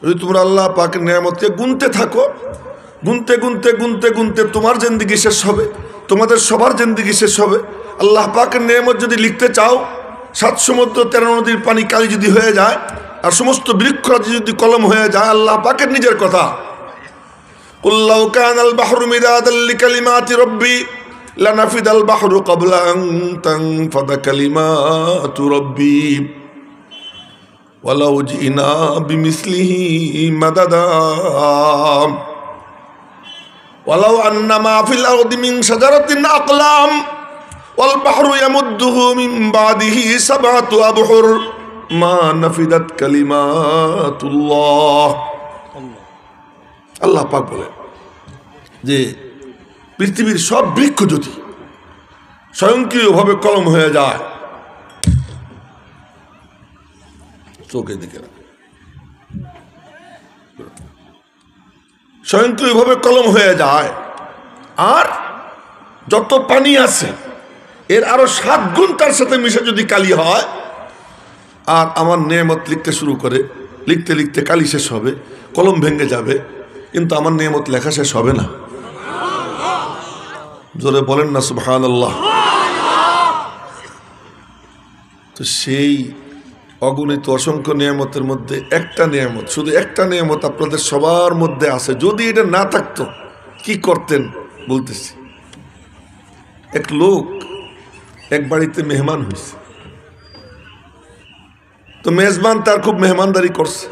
যদি তোমরা আল্লাহ পাকের নিয়ামতকে গুনতে থাকো, গুনতে গুনতে গুনতে গুনতে তোমার জিন্দেগি শেষ হবে, তোমাদের সবার জিন্দেগি শেষ হবে। আল্লাহ পাকের নিয়ামত যদি লিখতে চাও, 7 সমুদ্র 13 নদীর পানি কালি যদি হয়ে যায়, আর সমস্ত বৃক্ষরাজি যদি কলম হয়ে যায়, আল্লাহ পাকের নিজের কথা, কুল লাউ কানাল বাহরু মিদাদাল লিকালিমাতি রাব্বি লানাফিদাল বাহরু ক্বাবলা আন তানফাদা কালিমাতু রাব্বি ওয়ালাউ জিনা বিমিসলিহি মাদাদা ওয়ালাউ আন্না মা ফিল আরদি মিন শাজারাতিন আকলাম ওয়াল বাহরু ইয়ামুদ্দুহু মিন বাদিহি সাবআতু আবহুর মা নাফিদাত কালিমাতুল্লাহ। আল্লাহ পাক বলেন যে পৃথিবীর সব বৃক্ষ যদি স্বয়ংক্রিয়ভাবে কলম হয়ে যায়, চোখের দিকে স্বয়ংক্রিয়ভাবে কলম হয়ে যায়, আর যত পানি আছে এর আরো 7 গুণ তার সাথে মিশে যদি কালি হয়, আর আমার নেয়ামত লিখতে শুরু করে, লিখতে লিখতে কালি শেষ হবে, কলম ভেঙে যাবে, কিন্তু আমার নেয়ামত লেখা শেষ হবে না। জোরে বলেন না সুবহানাল্লাহ। তো সেই অগণিত অসংখ্য নিয়ামতের মধ্যে একটা নিয়ামত, শুধু একটা নিয়ামত আপনাদের সবার মধ্যে আছে। যদি এটা না থাকতো কি করতেন বলতেছি। এক লোক এক বাড়িতে মেহমান হয়েছে, তো মেজবান তার খুব মেহমানদারি করছে।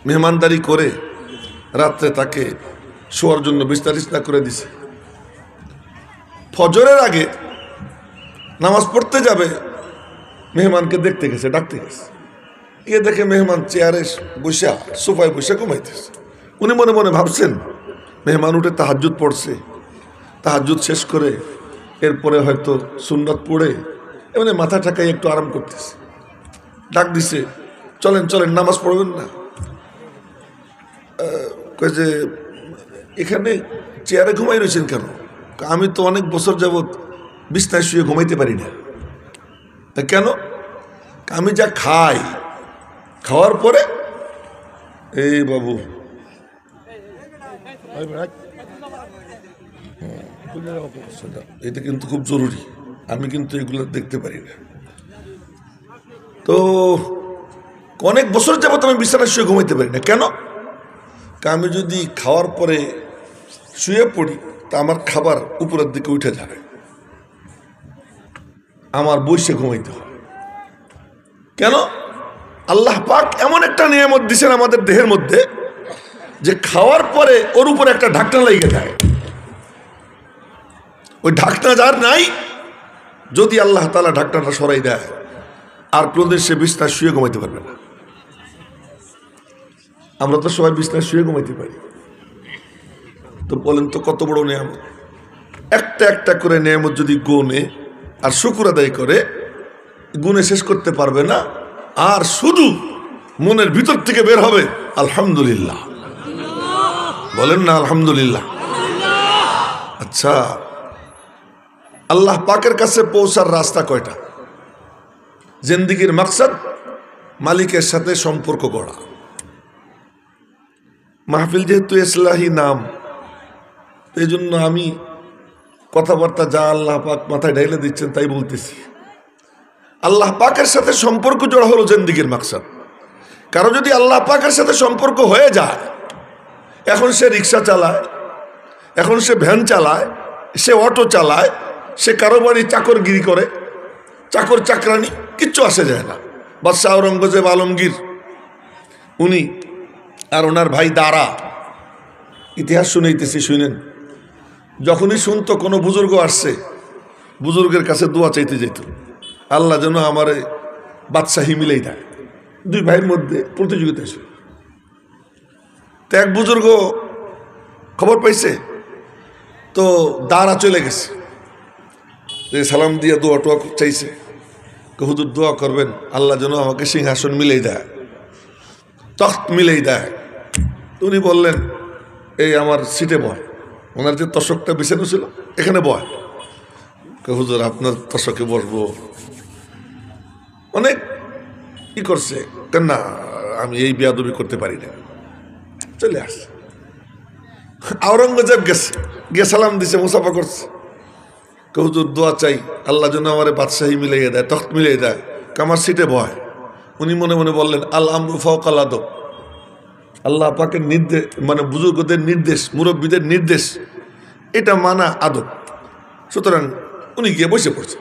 মেহমানদারি করে রাত্রে তাকে শোয়ার জন্য বিছানা করে দিছে। ফজরের আগে নামাজ পড়তে যাবে, মেহমানকে দেখতে গেছে, ডাকতে গেছে। গিয়ে দেখে মেহমান চেয়ারে বসে, সোফায় বসে ঘুমাইতেছে। উনি মনে মনে ভাবছেন মেহমান উঠে তাহাজ্জুদ পড়ছে, তাহাজ্জুদ শেষ করে এরপরে হয়তো সুন্নত পড়ে এমনি মাথা ঠাকাই একটু আরাম করতেছে। ডাক দিছে, চলেন চলেন নামাজ পড়বেন না? কয়ে যে এখানে চেয়ারে ঘুমাই রয়েছেন কেন? আমি তো অনেক বছর যাবৎ বিছনায় শুয়ে ঘুমাইতে পারি না। তা কেন? আমি যা খাই, খাওয়ার পরে এই বাবু এটা কিন্তু খুব জরুরি, আমি কিন্তু এগুলো দেখতে পারি না। তো অনেক বছর যাবত আমি বিছানায় শুয়ে ঘুমাইতে পারি না। কেন? আমি যদি খাওয়ার পরে শুয়ে পড়ি তা আমার খাবার উপরের দিকে উঠে যাবে, আমার বসে ঘুমাইতে হয়। কেন? আল্লাহ পাক এমন একটা নিয়ামত দিয়েছেন আমাদের দেহের মধ্যে যে খাওয়ার পরে ওর উপরে একটা ঢাকনা লেগে যায়। ওই ঢাকনা যার নাই, যদি আল্লাহ তাআলা ঢাকনাটা সরাই দেয়, আর কোনদিন সে বিছনায় শুয়ে ঘুমাইতে পারবে না। আমরা তো সবাই বিছনায় শুয়ে ঘুমাইতে পারি। তো বলেন তো কত বড় নিয়ামত। একটা একটা করে নিয়ামত যদি গুনে আর শুকর আদায় করে, গুনে শেষ করতে পারবে না। আর শুধু মনের ভিতর থেকে বের হবে আলহামদুলিল্লাহ। বলেন না আলহামদুলিল্লাহ। আচ্ছা, আল্লাহ পাকের কাছে পৌঁছার রাস্তা কয়টা? জিন্দেগির মাকসাদ মালিকের সাথে সম্পর্ক গড়া। মাহফিল যেহেতু ইসলাহি নাম, এই জন্য আমি কথাবার্তা যা আল্লাহ পাক মাথায় ঢেলে দিচ্ছেন তাই বলতেছি। আল্লাহ পাকের সাথে সম্পর্ক জড়া হলো জিন্দেগির মাকসাদ। কারো যদি আল্লাহ পাকের সাথে সম্পর্ক হয়ে যায়, এখন সে রিক্সা চালায়, এখন সে ভ্যান চালায়, সে অটো চালায়, সে কারো বাড়ি চাকরগিরি করে, চাকর চাকরানি কিচ্ছু আসে যায় না। বাদশাহ আওরঙ্গজেব আলমগীর উনি আর ওনার ভাই দারা, ইতিহাস শুনাইতেছি শুনেন। যখনই শুনতো কোনো বুজুর্গ আসছে, বুজুর্গের কাছে দোয়া চাইতে যেত, আল্লাহ যেন আমার বাদশাহী মিলেই দেয়। 2 ভাইয়ের মধ্যে প্রতিযোগিতা ছিল। তো এক বুজুর্গ খবর পাইছে, তো দাঁড়া চলে গেছে, সালাম দিয়ে দোয়া টোয়া চাইছে। হুজুর দোয়া করবেন আল্লাহ যেন আমাকে সিংহাসন মিলেই দেয়, তখ্ত মিলেই দেয়। উনি বললেন এই আমার সিটে বয়। ওনার যে তশকটা বিছানো ছিল এখানে বয়। হুজুর আপনার তশকে বসবো। অনেক কি করছে, না আমি এই বেয়াদবি করতে পারি না, চলে আসছে। আওরঙ্গজেব গেছে, গিয়ে সালাম দিছে, মুসাফা করছে, হুজুর দোয়া চাই আল্লাহ যেন আমার বাদশাহী মিলিয়ে দেয়, তখ্ত মিলিয়ে দেয়, আমার সিটে ভয়। উনি মনে মনে বললেন আল আমরু ফাওকাল আদব, আল্লাহ পাকের নির্দেশ, মানে বুজুর্গদের নির্দেশ, মুরব্বীদের নির্দেশ, এটা মানা আদব। সুতরাং উনি গিয়ে বসে পড়ছে।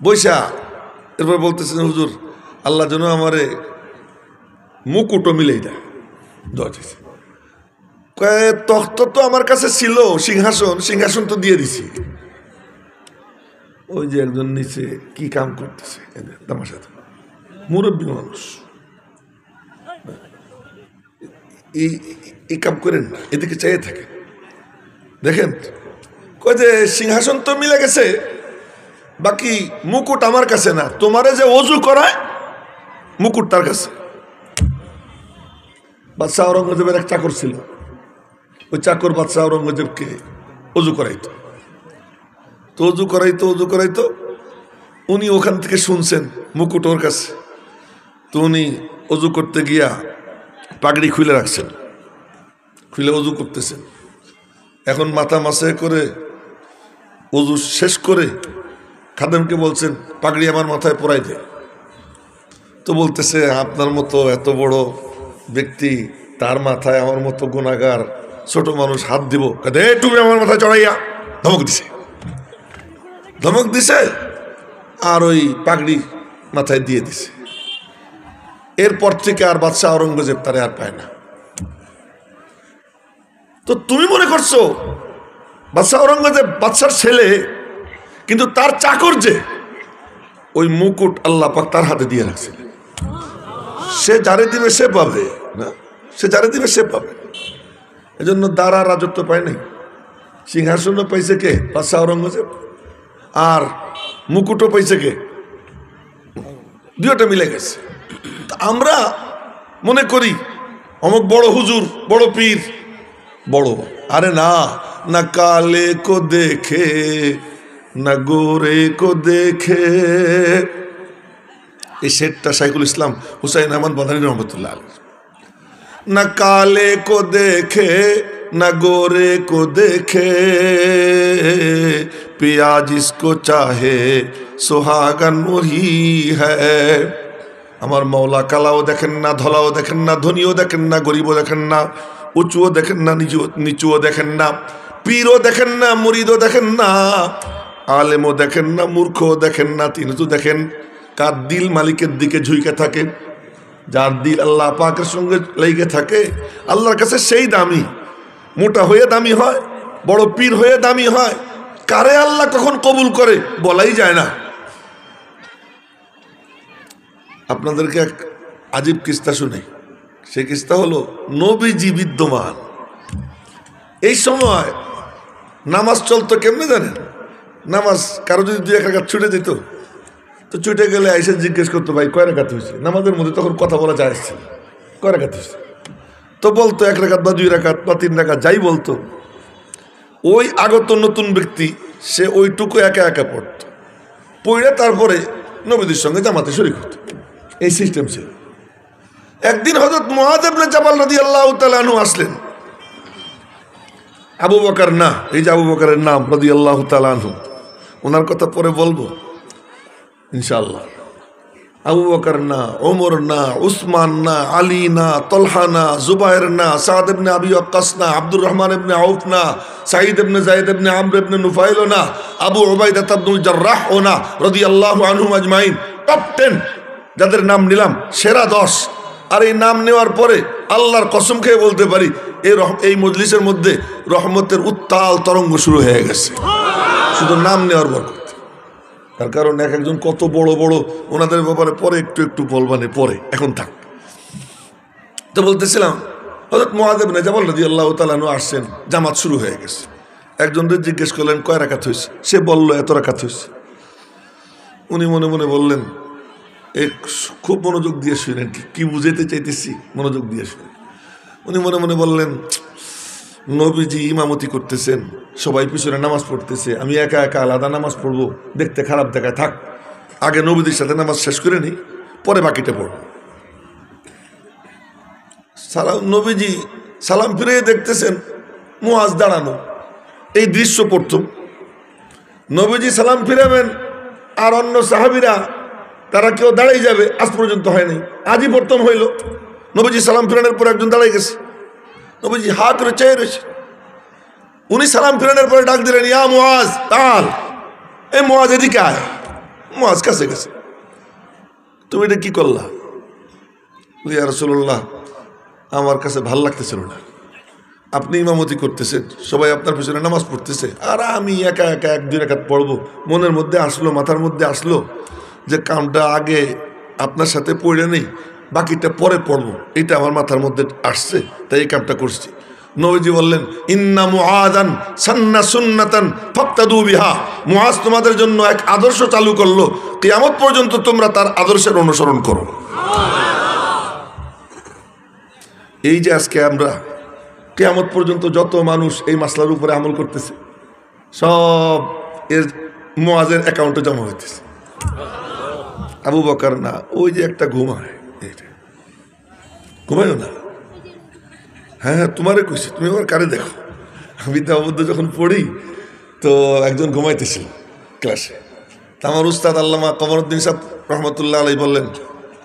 বৈশা এরপর বলতেছেন হুজুর আল্লাহ যেন আমারে মুকুটও মিলেই দেয়, দোয়া চাইছে। তখ্ত তো আমার কাছে ছিল, সিংহাসন, সিংহাসন তো দিয়ে দিছি। ওই যে একজন নিচে কি কাম করতেছে, তামাশা, মুরব্বী মানুষ, এই কাম করেন না, এদিকে চাইয়ে থাকে। দেখেন কয় যে সিংহাসন তো মিলে গেছে, বাকি মুকুট আমার কাছে না, তোমারে যে অজু করায় মুকুট তার কাছে। বাদশাহ আওরঙ্গজেবের এক চাকর ছিল, ওই চাকর বাদশাহ আওরঙ্গজেবকে অজু করাইতো, তো অজু করাইতো। উনি ওখান থেকে শুনছেন মুকুট ওর কাছে, তো উনি অজু করতে গিয়া পাগড়ি খুলে রাখছেন, খুলে অজু করতেছেন। এখন মাথা মাসে করে অজু শেষ করে খাদেমকে বলছেন পাগড়ি আমার মাথায় পরাই দে। তো বলতেছে আপনার মতো এত বড় ব্যক্তি, তার মাথায় আমার মতো গুনাহগার ছোট মানুষ হাত দিব? তুমি আমার মাথায় চড়াইয়া ধমক দিছে, আর ওই পাগড়ি মাথায় দিয়ে দিছে। এরপর থেকে আর বাদশাহ আওরঙ্গজেব তারে আর পায় না। তো তুমি মনে করছো বাদশাহ আওরঙ্গজেব বাদশার ছেলে, কিন্তু তার চাকর যে, ওই মুকুট আল্লাহ পাক তার হাতে দিয়ে রাখছিলেন। সে যারে দিবে সে পাবে না, সে যারে দিবে সে পাবে। এজন্য দ্বারা রাজত্ব পায় নাই, সিংহাসনও পাইছে কে? বাদশাহ আওরঙ্গজেব। আর মুকুটও পাইছে কে? দুইটা মিলে গেছে। আমরা মনে করি অমুক বড় হুজুর, বড় পীর, বড়। আরে না, না কালে কো দেখে না গোরে কো দেখে। এই শেরটা শাইখুল ইসলাম হুসাইন আহমদ মাদানী রহমতুল্লাহ আলাইহি। না কালে কো দেখে না গোরে কো দেখে, পিয়া জিসকো চাহে সোহাগান ওহি হ্যায়। আমার মৌলা কালাও দেখেন না, ধলাও দেখেন না, ধনীও দেখেন না, গরিবও দেখেন না, উঁচুও দেখেন না, নিচুও দেখেন না, পীরও দেখেন না, মুরিদও দেখেন না, আলেমও দেখেন না, মূর্খও দেখেন না। তিনি তো দেখেন কার দিল মালিকের দিকে ঝুঁকে থাকে। যার দিল আল্লাহ পাকের সঙ্গে লেগে থাকে, আল্লাহর কাছে সেই দামি। মোটা হয়ে দামি হয়, বড় পীর হয়ে দামি হয়, কারে আল্লাহ কখন কবুল করে বলাই যায় না। আপনাদেরকে এক আজীব কিস্তা শুনে, সেই কিস্তা হলো নবীজি বিদ্যমান এই সময় নামাজ চলতো কেমনে জানেন? নামাজ কারো যদি 2-1 রাকাত ছুটে যেত, তো ছুটে গেলে আইসে জিজ্ঞেস করতো ভাই কয় রাকাত হয়েছে। নামাজের মধ্যে তখন কথা বলা যায়, কয় রাকাত হয়েছে? তো বলতো 1 রাকাত বা 2 রাকাত বা 3 রাকাত, যাই বলতো। ওই আগত নতুন ব্যক্তি সে ওইটুকু একা একা পড়তো, পড়ে তারপরে নবীদের সঙ্গে জামাতে শরীক হতো। এই সিস্টেম ছিল। একদিন হযরত মুআয ইবনে জাবাল রাদিয়াল্লাহু তাআলা আনহু আসলেন। আবু বকর না, এই যে আবু বকরের নাম রাদিয়াল্লাহু তাআলা আনহু, ওনার কথা পরে বলবো ইনশাআল্লাহ। আবু বকর না, ওমর না, উসমান না, আলী না, তলহা না, জুবায়ের না, সাদ ইবনে আবি ওয়াক্কাস না, আব্দুর রহমান ইবনে আউফ না, সাঈদ ইবনে যায়েদ ইবনে আমর ইবনে নুফাইল না, আবু উবাইদা ইবনুল জাররাহ না রাদিয়াল্লাহু আনহুম আজমাইন। টপ 10 যাদের নাম নিলাম, সেরা 10। আর এই নাম নেওয়ার পরে আল্লাহর কসম খেয়ে বলতে পারি এই মজলিসের মধ্যে রহমতের উত্তাল তরঙ্গ শুরু হয়ে গেছে, শুধু নাম নেওয়ার বরকত। তার কারণ এক একজন কত বড় বড়, ওনাদের ব্যাপারে পরে একটু বলবানে, পরে, এখন থাক। তো বলতেছিলাম হযরত মুআয ইবনে জাবাল রাদিয়াল্লাহু তাআলা আনহু আসছেন, জামাত শুরু হয়ে গেছে। একজনকে জিজ্ঞেস করলেন কয় রাকাত হয়েছে, সে বলল এত রাকাত হয়েছে। উনি মনে মনে বললেন, খুব মনোযোগ দিয়ে শুনেন, কি বুঝাইতে চাইতেছি, মনোযোগ দিয়ে শুনেন। উনি মনে মনে বললেন, নবীজি ইমামতি করতেছেন, সবাই পিছনে নামাজ পড়তেছে, আমি একা একা আলাদা নামাজ পড়বো, দেখতে খারাপ দেখায়, থাক আগে নবীদের সাথে নামাজ শেষ করে নিই, পরে বাকিটা পড়ব। সালাম নবীজি সালাম ফিরে দেখতেছেন মুআজ দাঁড়ানো। এই দৃশ্য প্রথম। নবীজি সালাম ফিরাবেন আর অন্য সাহাবীরা তারা কেউ দাঁড়াই যাবে, আজ পর্যন্ত হয়নি, আজই প্রথম হইল। নবীজি সালাম ফিরানোর পর একজন দাঁড়াই গেছে, নবীজি হাত করে চেয়ে রয়েছে। উনি সালাম ফিরানোর পরে ডাক দিলেন, ইয়া মুআজ তাল, এই মুআজ এদিকে আয়। মুআজ কাছে গেছে, তুমি এটা কি করলা? ইয়া রাসূলুল্লাহ, আমার কাছে ভাল লাগতেছিল না, আপনি ইমামতি করতেছেন, সবাই আপনার পিছনে নামাজ পড়তেছে, আর আমি একা একা এক দুই রাকাত পড়বো। মনের মধ্যে আসলো, মাথার মধ্যে আসলো যে কামটা আগে আপনার সাথে পড়ে নেই, বাকিটা পরে পড়বো, এটা আমার মাথার মধ্যে আসছে, তাই এই কামটা করছি। নবীজি বললেন, ইন্না মুআযান সান্না সুন্নাতান ফাক্তাদু বিহা, মুআজ তোমাদের জন্য এক আদর্শ চালু করলো, কিয়ামত পর্যন্ত তোমরা তার আদর্শের অনুসরণ করো। এই যে আজকে আমরা কিয়ামত পর্যন্ত যত মানুষ এই মাসলার উপরে আমল করতেছে, সব এর মুআজের অ্যাকাউন্টে জমা হইতেছে। আবু বকর না, ওই যে একটা ঘুমায়, ঘুমায়ও না। হ্যাঁ হ্যাঁ, তোমারে কইছি, তুমি আবার কারে দেখো। আমি তাবুদ্ধ যখন পড়ি তো একজন ঘুমাইতেছিল ক্লাসে, তা আমার উস্তাদ আল্লামা কমরউদ্দিন সাহেব রহমতুল্লাহ আলাইহি বললেন,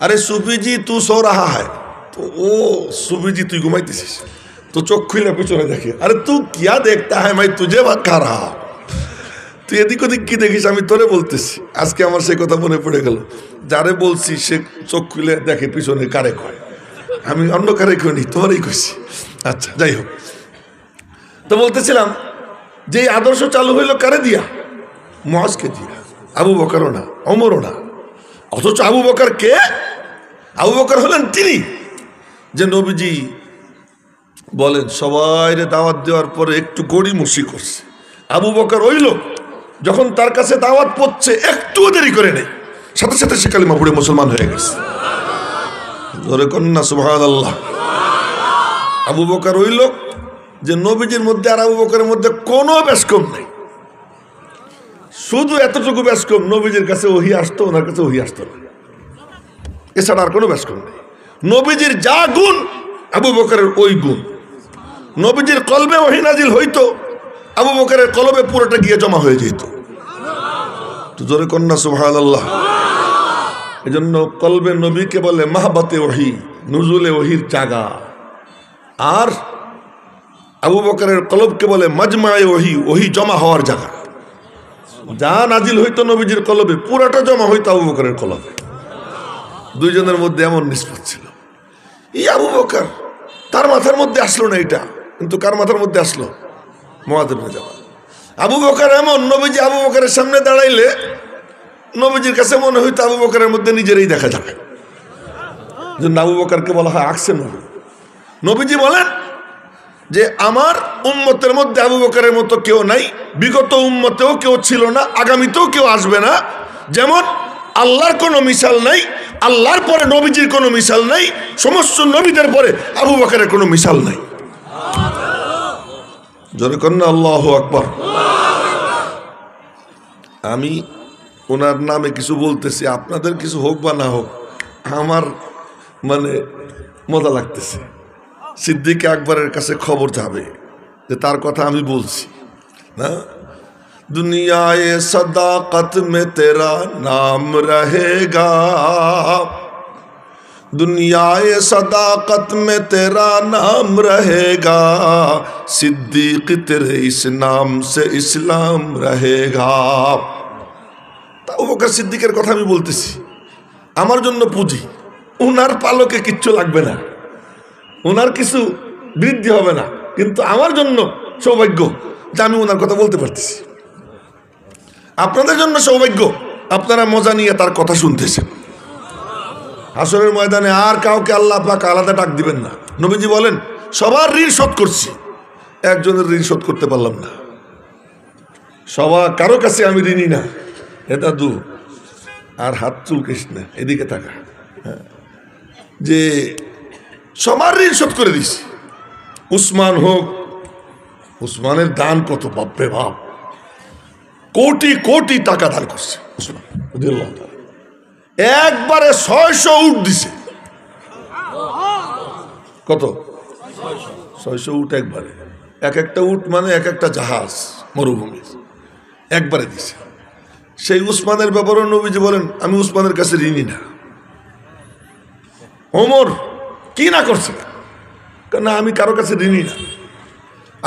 আরে সুফিজি তু সো রাহা হ্যায়। তো ও সুফিজি তুই ঘুমাইতেছিস? তো চোখ খুলে পিছনে দেখে, আরে তু কিয়া দেখতা হ্যায় ভাই, তুঝে খা রাহা, তুই এদিক ওদিক কি দেখিস, আমি তোরে বলতেছি। আজকে আমার সেই কথা মনে পড়ে গেল, যারে বলছি সে চোখ খুলে দেখে পিছনে কারে কয়, আমি অন্য কারে কইনি, তোমারই কইছি। আচ্ছা, যাই হোক, তো বলতেছিলাম যে এই আদর্শ চালু হইল কারে দিয়া? মুআজকে দিয়া। আবু বকরও না, ওমরও না। অথচ আবু বকর কে? আবু বকর হলেন তিনি যে নবীজি বলেন সবাই দাওয়াত দেওয়ার পরে একটু গড়িমসি করছে। আবু বকর ওই লোক, যখন তার কাছে দাওয়াত পড়ছে একটুও দেরি করে নেই, সাথে সাথে সে কালিমা পড়ে মুসলমান হয়ে গেছে। ধরে কন্যা সুবহানাল্লাহ। আবু বকর ওই লোক যে নবীজির মধ্যে আর আবু বকরের মধ্যে কোনো ব্যস্কম নেই, শুধু এতটুকু ব্যস্কম, নবীজির কাছে ওহী আসতো, ওনার কাছে ওহী আসতো না, এছাড়া আর কোনো ব্যস্কম নেই। নবীজির যা গুণ আবু বকরের ওই গুণ। নবীজির কলবে ওহী নাজিল হইতো, আবু বকরের কলবে পুরোটা গিয়ে জমা হয়ে যেত। তো জোরে কন্যা সুবহানাল্লাহ। এজন্য কলবে নবীকে বলে মাহবাতে ওহী, নুজুলে ওহীর জায়গা। আর আবু বকরের কলবকে বলে মাজমায়ে ওহী, ওহী জমা হওয়ার জায়গা। যা নাজিল হইতো নবীজির কলবে পুরোটা জমা হইতো আবু বকরের কলবে। দুইজনের মধ্যে এমন নিসবত ছিল। এই আবু বকর, তার মাথার মধ্যে আসলো না এটা, কিন্তু কার মাথার মধ্যে আসলো? মুআয ইবনে জাবাল। আবু বকর এমন, নবীজি আবু বকরের সামনে দাঁড়াইলে নবীজির কাছে মনে হইতো আবু বকরের মধ্যে নিজেরই দেখা যাবে। আবু বকরকে বলা হয় আকসে নবী। নবীজি বলেন যে আমার উম্মতের মধ্যে আবু বকরের মতো কেউ নাই, বিগত উম্মতেও কেউ ছিল না, আগামীতেও কেউ আসবে না। যেমন আল্লাহর কোনো মিসাল নাই, আল্লাহর পরে নবীজির কোনো মিসাল নাই, সমস্ত নবীদের পরে আবু বকরের কোনো মিসাল নাই। জোরে কন্যা আল্লাহু আকবার। আমি ওনার নামে কিছু বলতেছি, আপনাদের কিছু হোক বা না হোক, আমার মানে মজা লাগতেছে। সিদ্দিক আকবরের কাছে খবর যাবে যে তার কথা আমি বলছি না, দুনিয়ায়ে সদাকত মে তেরা নাম রহেগা, दुनियाए सदाकत में तेरा नाम रहेगा, सिद्दीक तेरे इस नाम से इस्लाम रहेगा। আবু বকর সিদ্দিকের কথা আমি বলতেছি, আমার জন্য পুঁজি, ওনার পালকে কিচ্ছু লাগবে না, ওনার কিছু বৃদ্ধি হবে না, কিন্তু আমার জন্য সৌভাগ্য যে আমি ওনার কথা বলতে পারতেছি। আপনাদের জন্য সৌভাগ্য, আপনারা মজা নিয়ে তার কথা শুনতেছেন। হাসরের ময়দানে আর কাউকে আল্লাহ পাক আলাদা ডাক দিবেন না। নবীজি বলেন সবার ঋণ শোধ করছি, একজনের ঋণ শোধ করতে পারলাম না। সবার কারো কাছে আমি ঋণী না, এটা দু আর হাত চুলকিস না, এদিকে থাকা, যে সবার ঋণ শোধ করে দিছি। উসমান হোক, উসমানের দান কত, বাপরে বাপ, কোটি কোটি টাকা দান করছে উসমান রাদিয়াল্লাহু তাআলা, একবারে 600 উট দিছে। কত? 600 উট একবারে। এক একটা উট মানে এক একটা জাহাজ মরুভূমির, একবারে দিছে। সেই উসমানের ব্যাপারে নবীজি বলেন, আমি উসমানের কাছে ঋণী না। ওমর কি না করছে? না, আমি কারো কাছে ঋণী না।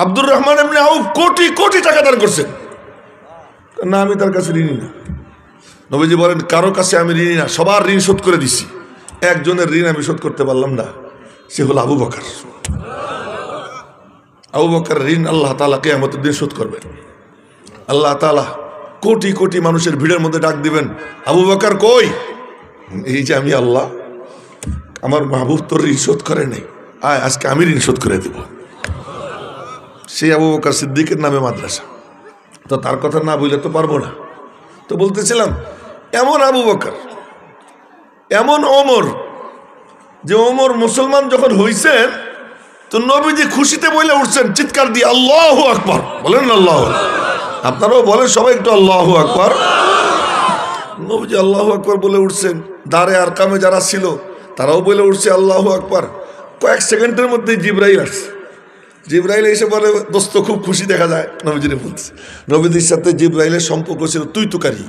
আব্দুর রহমান ইবনে আউফ কোটি কোটি টাকা দান করছেন, না আমি তার কাছে ঋণী না। নবীজি বলেন, কারো কাছে আমি ঋণী না, সবার ঋণ শোধ করে দিছি, একজনের ঋণ আমি শোধ করতে পারলাম না, সে হলো আবু বকর। আবু বকর ঋণ আল্লাহ তাআলা কিয়ামতের দিন শোধ করবেন। আল্লাহ তাআলা কোটি কোটি মানুষের ভিড়ের মধ্যে ডাক দিবেন, আবু বকর কই? এই যে আমি আল্লাহ, আমার মাহবুব তোর ঋণ শোধ করে নেই, আয় আজকে আমি ঋণ শোধ করে দেব। সেই আবু বকর সিদ্দিকের নামে মাদ্রাসা, তো তার কথা না বললে তো পারবো না। তো বলতেছিলাম, এমন আবু বকর, এমন ওমর, যে ওমর মুসলমান যখন হইছেন তো নবীজি খুশিতে বলে উঠছেন চিৎকার দিয়ে, আল্লাহু আকবার বলেন। আল্লাহ, আপনারাও বলেন সবাই একটু আল্লাহু আকবার। নবীজি আল্লাহু আকবার বলে উঠছেন, দারে আর কামে যারা ছিল তারাও বলে উঠছে আল্লাহু আকবার। কয়েক সেকেন্ডের মধ্যে জিবরাইল আসছে। জিবরাইল এসে বলে, দোস্ত খুব খুশি দেখা যায়। নবীজিরে বলছে, নবীজির সাথে জিবরাইলের সম্পর্ক ছিল তুই তুকারি।